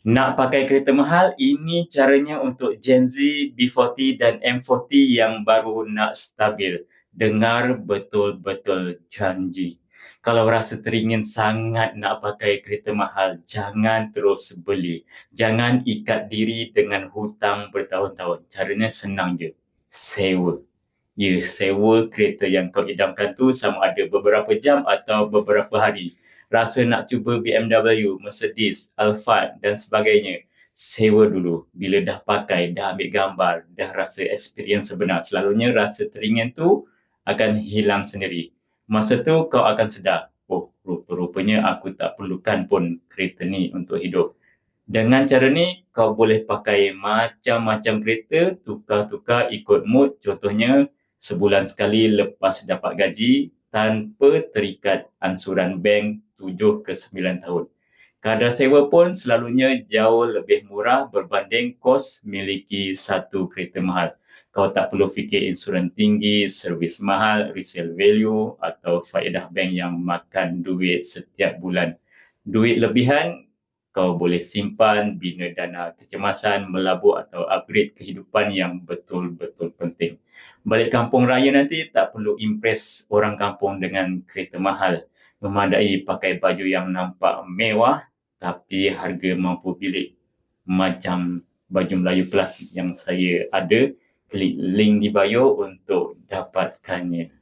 Nak pakai kereta mahal, ini caranya untuk Gen Z, B40 dan M40 yang baru nak stabil. Dengar betul-betul janji. Kalau rasa teringin sangat nak pakai kereta mahal, jangan terus beli. Jangan ikat diri dengan hutang bertahun-tahun. Caranya senang je. Sewa. Ya, sewa kereta yang kau idamkan tu sama ada beberapa jam atau beberapa hari. Rasa nak cuba BMW, Mercedes, Alphard dan sebagainya. Sewa dulu. Bila dah pakai, dah ambil gambar, dah rasa experience sebenar. Selalunya rasa teringin tu akan hilang sendiri. Masa tu kau akan sedar, oh, rupa-rupanya aku tak perlukan pun kereta ni untuk hidup. Dengan cara ni, kau boleh pakai macam-macam kereta, tukar-tukar ikut mood. Contohnya, sebulan sekali lepas dapat gaji tanpa terikat ansuran bank 7 ke 9 tahun. Kadar sewa pun selalunya jauh lebih murah berbanding kos miliki satu kereta mahal. Kau tak perlu fikir insurans tinggi, servis mahal, resale value atau faedah bank yang makan duit setiap bulan. Duit lebihan kau boleh simpan, bina dana kecemasan, melabur atau upgrade kehidupan yang betul-betul penting. Balik kampung raya nanti tak perlu impress orang kampung dengan kereta mahal. Memadai pakai baju yang nampak mewah tapi harga mampu bilik. Macam baju Melayu klasik yang saya ada. Klik link di bio untuk dapatkannya.